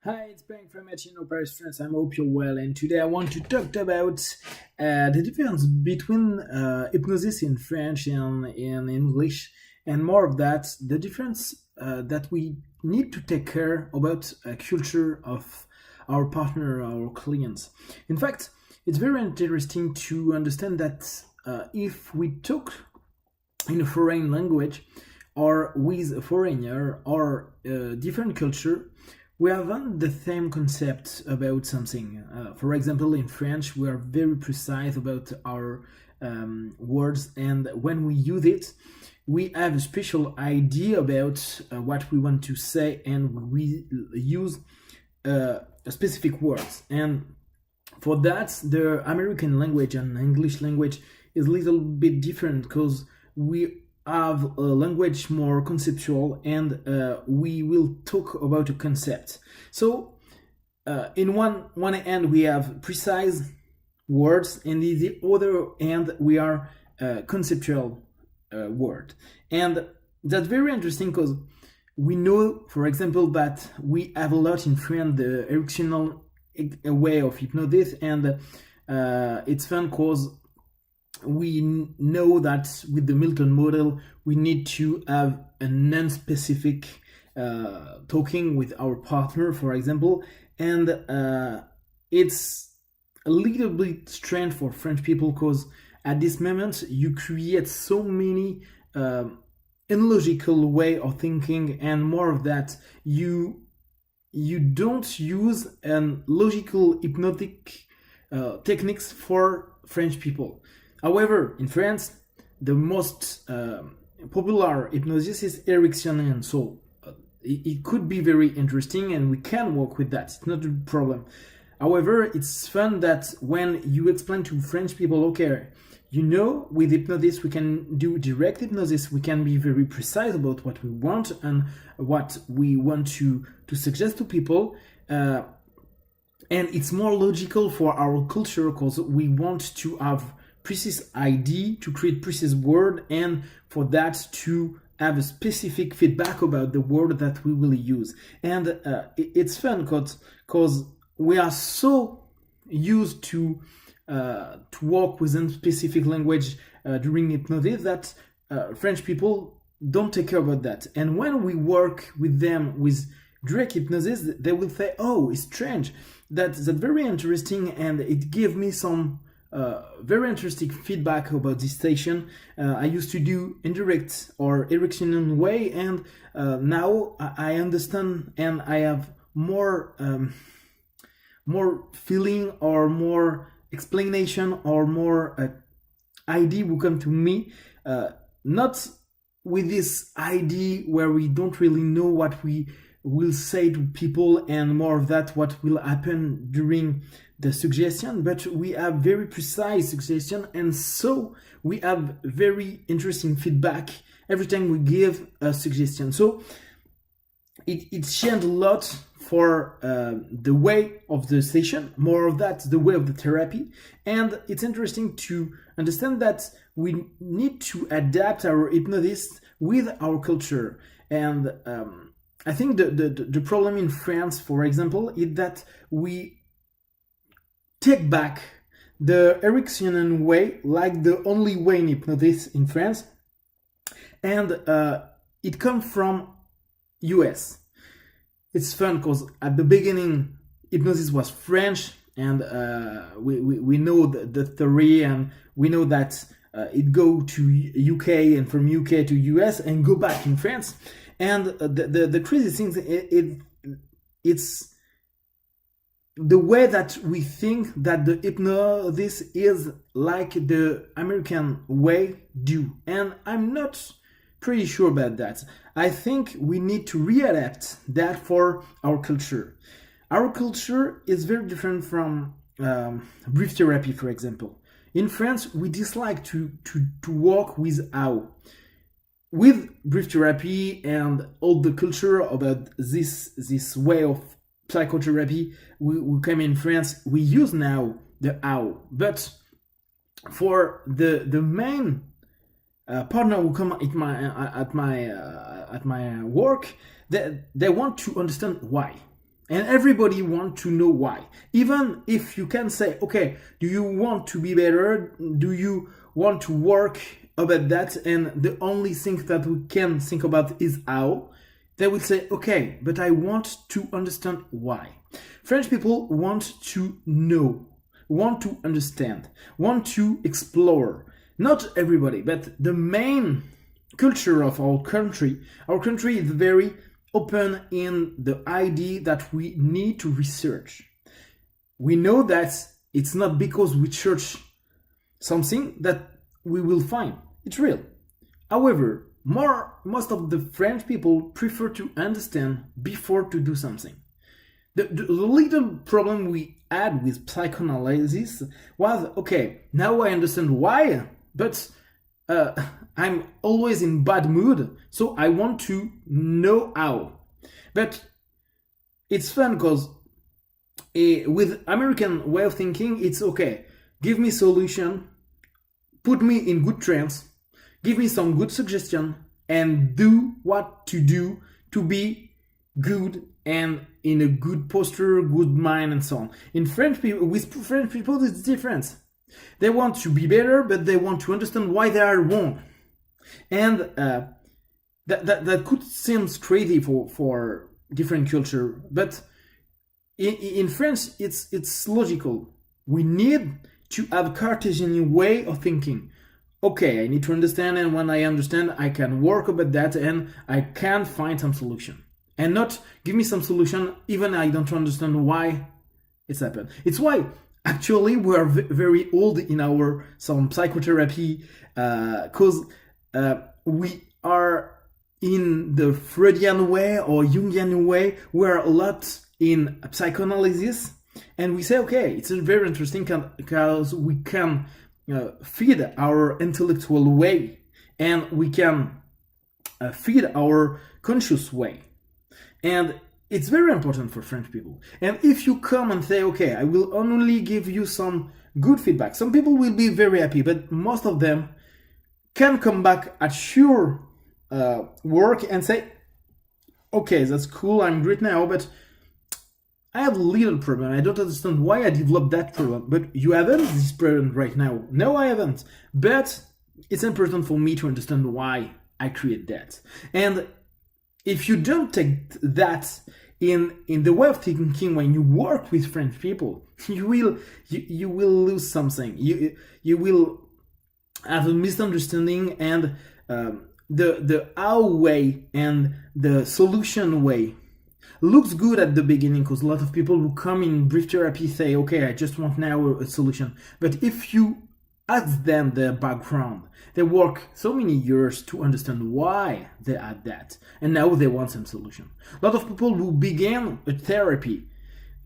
Hi, it's Pank from HnO Hypnosis. I hope you're well, and today I want to talk about the difference between hypnosis in French and in English, and more of that, the difference that we need to take care about a culture of our partner, our clients. In fact, it's very interesting to understand that if we talk in a foreign language or with a foreigner or a different culture, we haven't the same concept about something. For example, in French, we are very precise about our words, and when we use it, we have a special idea about what we want to say, and we use specific words. And for that, the American language and English language is a little bit different because we have a language more conceptual, and we will talk about a concept. So in one end we have precise words, and in the other end we are conceptual word. And that's very interesting because we know, for example, that we have a lot in France the Ericksonian way of hypnosis, and it's fun because we know that with the Milton model, we need to have a non-specific talking with our partner, for example, and it's a little bit strange for French people because at this moment you create so many illogical way of thinking, and more of that, you don't use logical hypnotic techniques for French people. However, in France, the most popular hypnosis is Ericksonian, so it could be very interesting, and we can work with that. It's not a problem. However, it's fun that when you explain to French people, okay, with hypnosis we can do direct hypnosis, we can be very precise about what we want and what we want to suggest to people, and it's more logical for our culture because we want to have precise idea, to create precise word, and for that to have a specific feedback about the word that we will use. And it's fun because we are so used to work within specific language during hypnosis that French people don't take care about that. And when we work with them with direct hypnosis, they will say, "Oh, it's strange. That's very interesting," and it gave me some very interesting feedback about this station. I used to do indirect or Ericksonian way, and now I understand, and I have more feeling or more explanation or more idea will come to me, not with this idea where we don't really know what we will say to people, and more of that what will happen during the suggestion, but we have very precise suggestion, and so we have very interesting feedback every time we give a suggestion. So it changed a lot for the way of the session, more of that, the way of the therapy. And it's interesting to understand that we need to adapt our hypnosis with our culture. And I think the problem in France, for example, is that we take back the Ericksonian way like the only way in hypnosis in France, and it comes from US. It's fun because at the beginning hypnosis was French, and we know the theory, and we know that it go to UK, and from UK to US, and go back in France. And the crazy thing it's the way that we think that the hypnosis is like the American way do, and I'm not pretty sure about that. I think we need to readapt that for our culture. Our culture is very different from brief therapy, for example. In France, we dislike to work with how. With brief therapy and all the culture about this way of psychotherapy, we come in France, we use now the how. But for the main partner who come at my work, they want to understand why. And everybody wants to know why. Even if you can say, okay, do you want to be better? Do you want to work about that? And the only thing that we can think about is how. They will say, okay, but I want to understand why. French people want to know, want to understand, want to explore. Not everybody, but the main culture of our country is very open in the idea that we need to research. We know that it's not because we search something that we will find. It's real. However, most of the French people prefer to understand before to do something. The little problem we had with psychoanalysis was, okay, now I understand why, but I'm always in bad mood, so I want to know how. But it's fun because with American way of thinking, it's okay. Give me solution, put me in good trance, give me some good suggestion, and do what to do to be good and in a good posture, good mind, and so on. With French people, it's different. They want to be better, but they want to understand why they are wrong. And that could seem crazy for different culture, but in French, it's logical. We need to have a Cartesian way of thinking. Okay, I need to understand, and when I understand, I can work about that, and I can find some solution. And not give me some solution, even I don't understand why it's happened. It's why actually we are very old in our some psychotherapy, because we are in the Freudian way or Jungian way. We are a lot in psychoanalysis, and we say, okay, it's very interesting because we can feed our intellectual way, and we can feed our conscious way. And it's very important for French people. And if you come and say, okay, I will only give you some good feedback, some people will be very happy, but most of them can come back at your work and say, okay, that's cool, I'm great now, but I have a little problem. I don't understand why I developed that problem. But you haven't this problem right now. No, I haven't. But it's important for me to understand why I create that. And if you don't take that in the way of thinking when you work with French people, you will lose something. You will have a misunderstanding, and the how way and the solution way looks good at the beginning, because a lot of people who come in brief therapy say, okay, I just want now a solution. But if you ask them their background, they work so many years to understand why they had that, and now they want some solution. A lot of people who began a therapy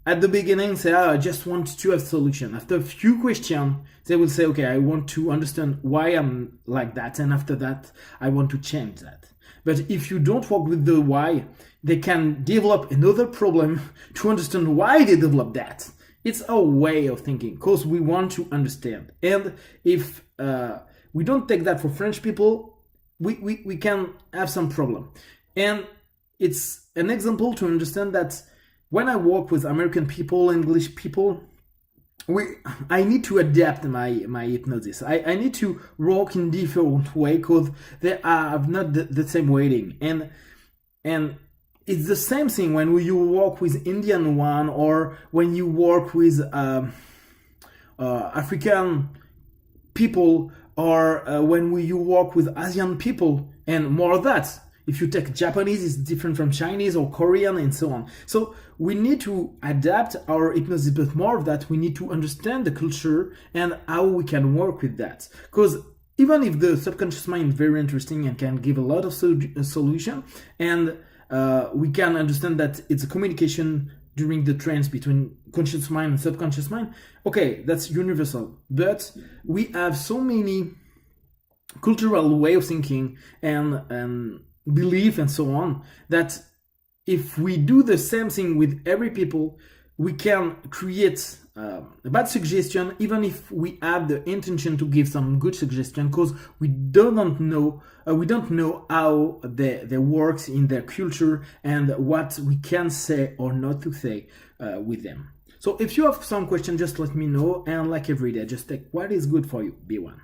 at the beginning say, I just want to have a solution. After a few questions, they will say, okay, I want to understand why I'm like that, and after that, I want to change that. But if you don't work with the why, they can develop another problem to understand why they developed that. It's a way of thinking, because we want to understand. And if we don't take that for French people, we can have some problem. And it's an example to understand that when I work with American people, English people, I need to adapt my hypnosis. I need to work in different way, because they have not the same weighting. And it's the same thing when you work with Indian one, or when you work with African people, or when you work with Asian people, and more of that. If you take Japanese, it's different from Chinese or Korean, and so on. So we need to adapt our hypnosis, but more of that, we need to understand the culture and how we can work with that. Because even if the subconscious mind is very interesting and can give a lot of solution, and we can understand that it's a communication during the trance between conscious mind and subconscious mind, okay, that's universal. But we have so many cultural way of thinking and belief and so on, that if we do the same thing with every people, we can create a bad suggestion, even if we have the intention to give some good suggestion, because we don't know how they works in their culture and what we can say or not to say with them. So if you have some question, just let me know, and like every day, just take what is good for you. Be one.